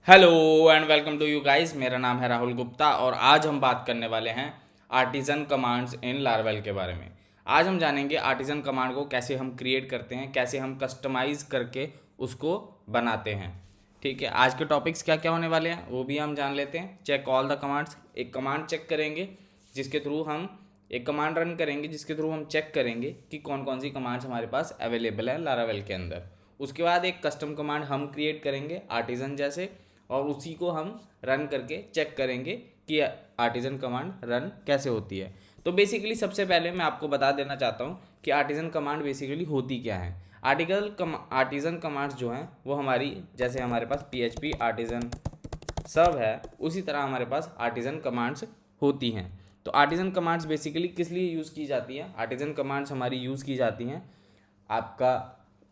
Hello and welcome to you guys. मेरा नाम है राहुल गुप्ता और आज हम बात करने वाले हैं आर्टिजन कमांड्स इन लारवेल के बारे में। आज हम जानेंगे आर्टिजन कमांड को कैसे हम क्रिएट करते हैं, कैसे हम कस्टमाइज करके उसको बनाते हैं। ठीक है, आज के टॉपिक्स क्या क्या होने वाले हैं वो भी हम जान लेते हैं। चेक ऑल द कमांड्स, एक कमांड चेक करेंगे जिसके थ्रू हम एक कमांड रन करेंगे जिसके थ्रू हम चेक करेंगे कि कौन कौन सी कमांड्स हमारे पास अवेलेबल है लारावेल के अंदर। उसके बाद एक कस्टम कमांड हम क्रिएट करेंगे आर्टिजन जैसे, और उसी को हम रन करके चेक करेंगे कि आर्टिजन कमांड रन कैसे होती है। तो बेसिकली सबसे पहले मैं आपको बता देना चाहता हूँ कि आर्टिजन कमांड बेसिकली होती क्या है। आर्टिजन कमांड्स जो हैं वो हमारी, जैसे हमारे पास PHP आर्टिजन सब है, उसी तरह हमारे पास आर्टिजन कमांड्स होती हैं। तो आर्टिजन कमांड्स बेसिकली किस लिए यूज़ की जाती हैं? आर्टिजन कमांड्स हमारी यूज़ की जाती हैं आपका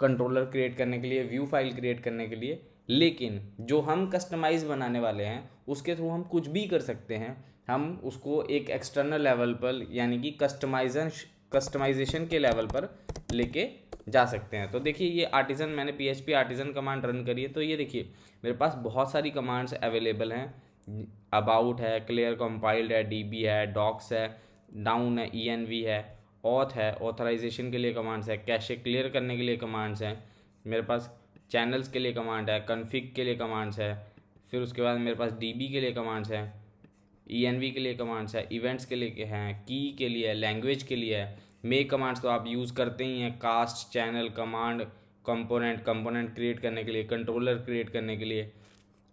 कंट्रोलर क्रिएट करने के लिए, व्यू फाइल क्रिएट करने के लिए। लेकिन जो हम कस्टमाइज बनाने वाले हैं उसके थ्रू हम कुछ भी कर सकते हैं। हम उसको एक एक्सटर्नल लेवल पर यानी कि कस्टमाइजेशन के लेवल पर लेके जा सकते हैं। तो देखिए, ये आर्टिजन, मैंने PHP आर्टिजन कमांड रन करी है, तो ये देखिए मेरे पास बहुत सारी कमांड्स अवेलेबल हैं। अबाउट है, क्लियर कंपाइल्ड है, DB है, डॉक्स है, डाउन है, ENV है, ऑथ है, ऑथराइजेशन के लिए कमांड्स है, कैशे क्लियर करने के लिए कमांड्स हैं, मेरे पास चैनल्स के लिए कमांड है, कन्फिग के लिए कमांड्स है, फिर उसके बाद मेरे पास DB के लिए कमांड्स हैं, ENV के लिए कमांड्स है, इवेंट्स के लिए हैं, की के लिए है, लैंग्वेज के लिए है। मेक कमांड्स तो आप यूज़ करते ही हैं, cast, channel, command, component create करने के लिए, कंट्रोलर क्रिएट करने के लिए,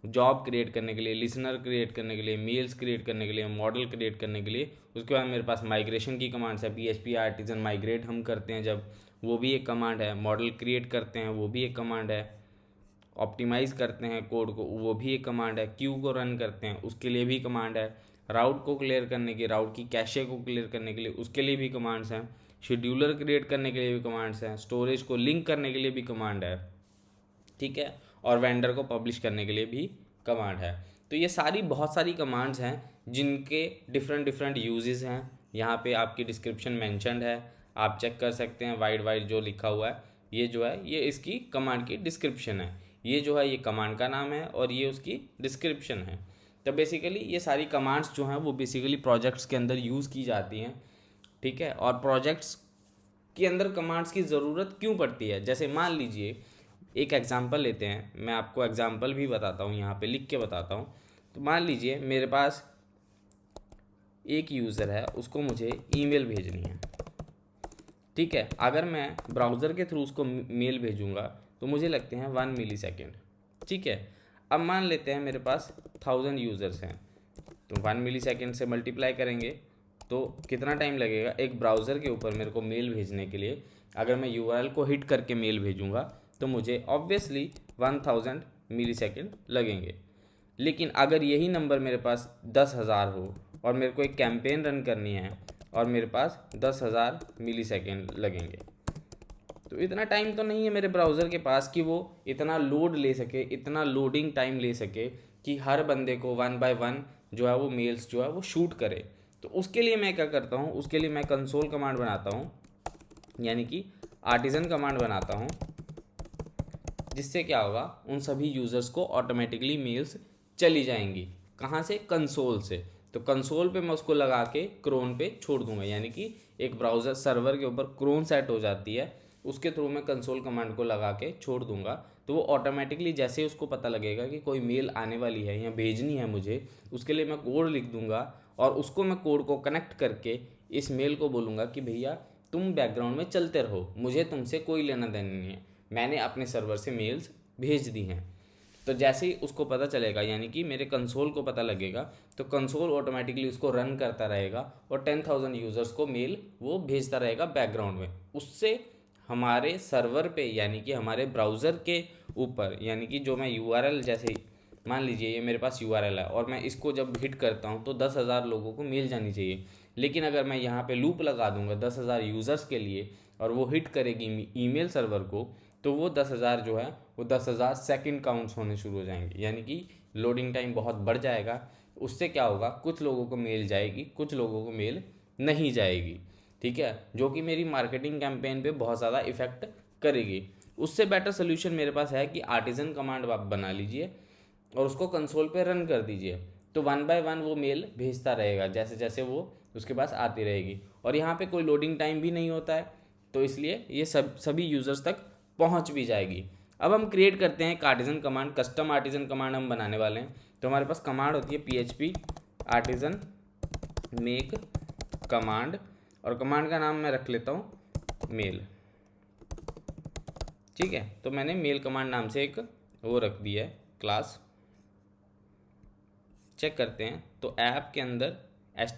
जॉब क्रिएट करने के लिए, लिसनर क्रिएट करने के लिए, मेल्स क्रिएट करने के लिए, मॉडल क्रिएट करने के लिए। उसके बाद मेरे पास माइग्रेशन की कमांड्स है, PHP आर्टिजन माइग्रेट हम करते हैं जब, वो भी एक कमांड है। मॉडल क्रिएट करते हैं, वो भी एक कमांड है। ऑप्टिमाइज करते हैं कोड को, वो भी एक कमांड है। क्यू को रन करते हैं, उसके लिए भी कमांड है। राउट को क्लियर करने की, राउट की कैशे को क्लियर करने के लिए, उसके लिए भी कमांड्स हैं। शेड्यूलर क्रिएट करने के लिए भी कमांड्स हैं। स्टोरेज को लिंक करने के लिए भी कमांड है, ठीक है। और वेंडर को पब्लिश करने के लिए भी कमांड है। तो ये सारी बहुत सारी कमांड्स हैं जिनके डिफरेंट डिफरेंट यूजेस हैं। यहाँ पे आपकी डिस्क्रिप्शन मेंशन्ड है, आप चेक कर सकते हैं। वाइड जो लिखा हुआ है, ये जो है ये इसकी कमांड की डिस्क्रिप्शन है। ये जो है ये कमांड का नाम है और ये उसकी डिस्क्रिप्शन है। तो बेसिकली ये सारी कमांड्स जो हैं वो बेसिकली प्रोजेक्ट्स के अंदर यूज़ की जाती हैं, ठीक है। और प्रोजेक्ट्स के अंदर कमांड्स की ज़रूरत क्यों पड़ती है? जैसे मान लीजिए एक एग्जांपल लेते हैं, मैं आपको एग्जांपल भी बताता हूँ, यहाँ पे लिख के बताता हूँ। तो मान लीजिए मेरे पास एक यूज़र है, उसको मुझे ईमेल भेजनी है, ठीक है। अगर मैं ब्राउज़र के थ्रू उसको मेल भेजूँगा तो मुझे लगते हैं 1 मिली सेकेंड, ठीक है। अब मान लेते हैं मेरे पास 1000 यूज़र्स हैं, तो 1 मिली सेकेंड से मल्टीप्लाई करेंगे तो कितना टाइम लगेगा एक ब्राउज़र के ऊपर मेरे को मेल भेजने के लिए। अगर मैं URL को हिट करके मेल भेजूँगा तो मुझे ऑब्वियसली 1000 मिली सेकेंड लगेंगे। लेकिन अगर यही नंबर मेरे पास 10,000 हो और मेरे को एक कैंपेन रन करनी है और मेरे पास 10,000 मिली सेकेंड लगेंगे, तो इतना टाइम तो नहीं है मेरे ब्राउज़र के पास कि वो इतना लोड ले सके, इतना लोडिंग टाइम ले सके कि हर बंदे को 1 बाय 1 जो है वो मेल्स जो है वो शूट करे। तो उसके लिए मैं क्या करता हूँ, उसके लिए मैं कंसोल कमांड बनाता हूँ, यानी कि आर्टिजन कमांड बनाता हूँ, जिससे क्या होगा उन सभी यूज़र्स को ऑटोमेटिकली मेल्स चली जाएंगी। कहाँ से? कंसोल से। तो कंसोल पे मैं उसको लगा के क्रोन पे छोड़ दूंगा, यानी कि एक ब्राउज़र सर्वर के ऊपर क्रोन सेट हो जाती है, उसके थ्रू मैं कंसोल कमांड को लगा के छोड़ दूंगा। तो वो ऑटोमेटिकली जैसे ही उसको पता लगेगा कि कोई मेल आने वाली है या भेजनी है मुझे, उसके लिए मैं कोड लिख दूंगा और उसको मैं कोड को कनेक्ट करके इस मेल को बोलूँगा कि भैया तुम बैकग्राउंड में चलते रहो, मुझे तुमसे कोई लेना देना नहीं है, मैंने अपने सर्वर से मेल्स भेज दी हैं। तो जैसे ही उसको पता चलेगा, यानी कि मेरे कंसोल को पता लगेगा, तो कंसोल ऑटोमेटिकली उसको रन करता रहेगा और 10,000 यूज़र्स को मेल वो भेजता रहेगा बैकग्राउंड में। उससे हमारे सर्वर पे, यानी कि हमारे ब्राउज़र के ऊपर, यानी कि जो मैं URL, जैसे मान लीजिए ये मेरे पास URL है और मैं इसको जब हिट करता हूँ तो 10,000 लोगों को मेल जानी चाहिए। लेकिन अगर मैं यहाँ पे लूप लगा दूंगा 10,000 यूज़र्स के लिए और वो हिट करेगी ईमेल सर्वर को, तो वो 10,000 जो है वो 10,000 सेकंड काउंट्स होने शुरू हो जाएंगे, यानी कि लोडिंग टाइम बहुत बढ़ जाएगा। उससे क्या होगा, कुछ लोगों को मेल जाएगी, कुछ लोगों को मेल नहीं जाएगी, ठीक है, जो कि मेरी मार्केटिंग कैंपेन पे बहुत ज़्यादा इफेक्ट करेगी। उससे बेटर सोल्यूशन मेरे पास है कि आर्टिजन कमांड आप बना लीजिए। और उसको कंसोल पे रन कर दीजिए। तो 1 बाय 1 वो मेल भेजता रहेगा जैसे जैसे वो उसके पास आती रहेगी। और यहाँ पे कोई लोडिंग टाइम भी नहीं होता है, तो इसलिए ये सभी यूज़र्स तक पहुँच भी जाएगी। अब हम क्रिएट करते हैं एक artisan command, custom artisan command हम बनाने वाले हैं। तो हमारे पास कमांड होती है PHP आर्टिजन मेक कमांड, और कमांड का नाम मैं रख लेता हूँ मेल। ठीक है, तो मैंने मेल कमांड नाम से एक वो रख दिया है क्लास। चेक करते हैं तो ऐप के अंदर ऐप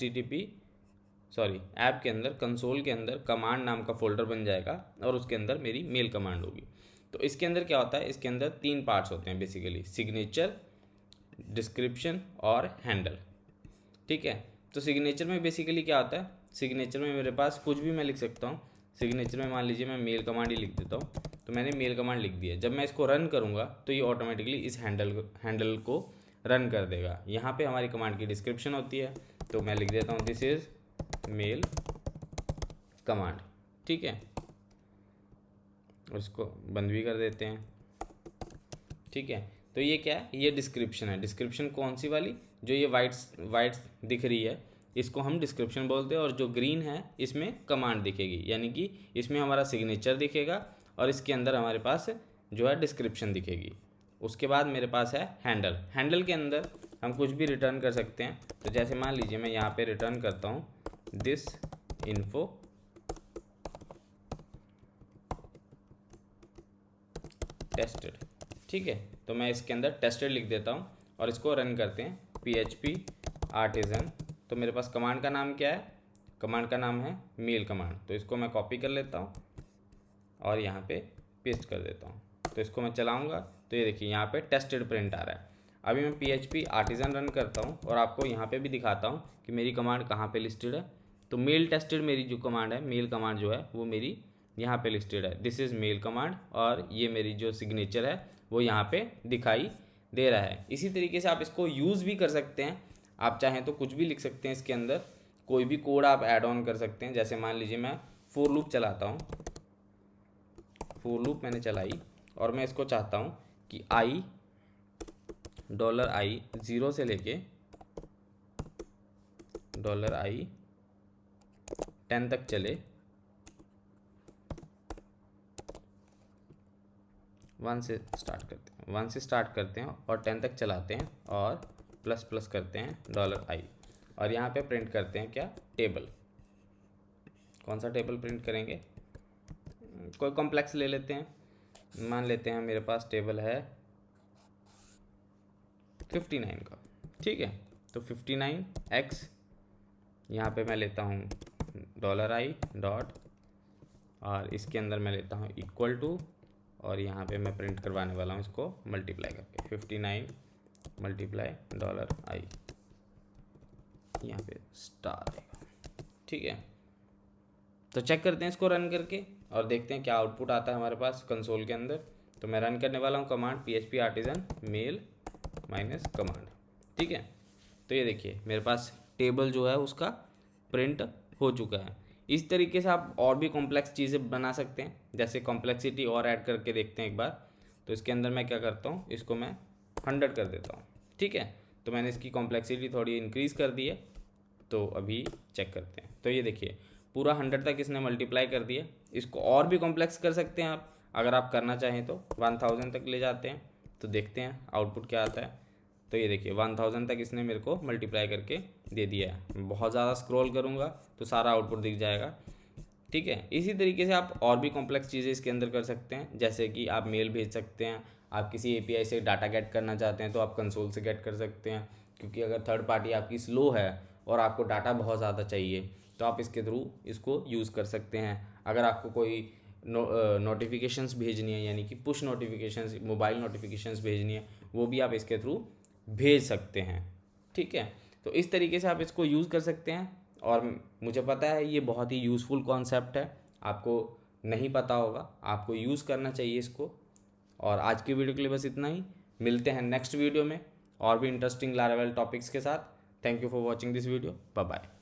के अंदर कंसोल के अंदर कमांड नाम का फोल्डर बन जाएगा और उसके अंदर मेरी मेल कमांड होगी। तो इसके अंदर क्या होता है, इसके अंदर 3 पार्ट्स होते हैं बेसिकली, सिग्नेचर, डिस्क्रिप्शन और हैंडल। ठीक है, तो सिग्नेचर में बेसिकली क्या होता है, सिग्नेचर में मेरे पास कुछ भी मैं लिख सकता हूँ। सिग्नेचर में मान लीजिए मैं मेल कमांड ही लिख देता हूँ, तो मैंने मेल कमांड लिख दिया। जब मैं इसको रन करूँगा तो ये ऑटोमेटिकली इस हैंडल को रन कर देगा। यहाँ पे हमारी कमांड की डिस्क्रिप्शन होती है, तो मैं लिख देता हूँ दिस इज़ मेल कमांड। ठीक है, उसको बंद भी कर देते हैं। ठीक है, तो ये क्या है, ये डिस्क्रिप्शन है। डिस्क्रिप्शन कौन सी वाली, जो ये वाइट दिख रही है इसको हम डिस्क्रिप्शन बोलते हैं, और जो ग्रीन है इसमें कमांड दिखेगी, यानी कि इसमें हमारा सिग्नेचर दिखेगा और इसके अंदर हमारे पास जो है डिस्क्रिप्शन दिखेगी। उसके बाद मेरे पास है हैंडल। हैंडल के अंदर हम कुछ भी रिटर्न कर सकते हैं। तो जैसे मान लीजिए मैं यहाँ पे रिटर्न करता हूँ दिस इन्फो टेस्टेड। ठीक है, तो मैं इसके अंदर टेस्टेड लिख देता हूँ और इसको रन करते हैं PHP आर्टिजन। तो मेरे पास कमांड का नाम क्या है, कमांड का नाम है मेल कमांड। तो इसको मैं कॉपी कर लेता हूँ और यहाँ पे पेस्ट कर देता हूँ। तो इसको मैं चलाऊँगा तो ये देखिए यहाँ पे टेस्टेड प्रिंट आ रहा है। अभी मैं PHP आर्टिजन रन करता हूँ और आपको यहाँ पे भी दिखाता हूँ कि मेरी कमांड कहाँ पे लिस्टेड है। तो मेल टेस्टेड मेरी जो कमांड है, मेल कमांड जो है वो मेरी यहाँ पे लिस्टेड है, दिस इज़ मेल कमांड, और ये मेरी जो सिग्नेचर है वो यहाँ पे दिखाई दे रहा है। इसी तरीके से आप इसको यूज़ भी कर सकते हैं। आप चाहें तो कुछ भी लिख सकते हैं इसके अंदर, कोई भी कोड आप ऐड ऑन कर सकते हैं। जैसे मान लीजिए मैं फोर लूप चलाता हूँ, फोर लूप मैंने चलाई और मैं इसको चाहता हूँ कि $i 0 से लेके $i 10 तक चले। 1 से स्टार्ट करते हैं और 10 तक चलाते हैं और प्लस करते हैं $i, और यहाँ पे प्रिंट करते हैं क्या, टेबल। कौन सा टेबल प्रिंट करेंगे, कोई कॉम्प्लेक्स ले लेते हैं। मान लेते हैं मेरे पास टेबल है 59 का। ठीक है, तो 59x, यहाँ पे मैं लेता हूँ $i डॉट, और इसके अंदर मैं लेता हूँ इक्वल टू, और यहाँ पे मैं प्रिंट करवाने वाला हूँ इसको मल्टीप्लाई करके 59 मल्टीप्लाई $i, यहाँ पे स्टार आएगा। ठीक है, तो चेक करते हैं इसको रन करके और देखते हैं क्या आउटपुट आता है हमारे पास कंसोल के अंदर। तो मैं रन करने वाला हूँ command PHP artisan mail minus command. ठीक है, तो ये देखिए मेरे पास टेबल जो है उसका प्रिंट हो चुका है। इस तरीके से आप और भी कॉम्प्लेक्स चीज़ें बना सकते हैं। जैसे कॉम्प्लेक्सिटी और ऐड करके देखते हैं एक बार। तो इसके अंदर मैं क्या करता हूँ, इसको मैं 100 कर देता हूँ। ठीक है, तो मैंने इसकी कॉम्प्लेक्सिटी थोड़ी इंक्रीज़ कर दी है। तो अभी चेक करते हैं, तो ये देखिए पूरा 100 तक इसने मल्टीप्लाई कर दिया। इसको और भी कॉम्प्लेक्स कर सकते हैं आप, अगर आप करना चाहें तो 1000 तक ले जाते हैं। तो देखते हैं आउटपुट क्या आता है। तो ये देखिए 1000 तक इसने मेरे को मल्टीप्लाई करके दे दिया है। बहुत ज़्यादा स्क्रॉल करूँगा तो सारा आउटपुट दिख जाएगा। ठीक है, इसी तरीके से आप और भी कॉम्प्लेक्स चीज़ें इसके अंदर कर सकते हैं। जैसे कि आप मेल भेज सकते हैं, आप किसी API से डाटा गेट करना चाहते हैं तो आप कंसोल से गेट कर सकते हैं। क्योंकि अगर थर्ड पार्टी आपकी स्लो है और आपको डाटा बहुत ज़्यादा चाहिए तो आप इसके थ्रू इसको यूज़ कर सकते हैं। अगर आपको कोई नोटिफिकेशंस भेजनी है, यानी कि पुश नोटिफिकेशंस, मोबाइल नोटिफिकेशंस भेजनी है, वो भी आप इसके थ्रू भेज सकते हैं। ठीक है, तो इस तरीके से आप इसको यूज़ कर सकते हैं। और मुझे पता है ये बहुत ही यूज़फुल कॉन्सेप्ट है, आपको नहीं पता होगा, आपको यूज़ करना चाहिए इसको। और आज की वीडियो के लिए बस इतना ही। मिलते हैं नेक्स्ट वीडियो में और भी इंटरेस्टिंग लारावेल टॉपिक्स के साथ। Thank you for watching this video. Bye bye.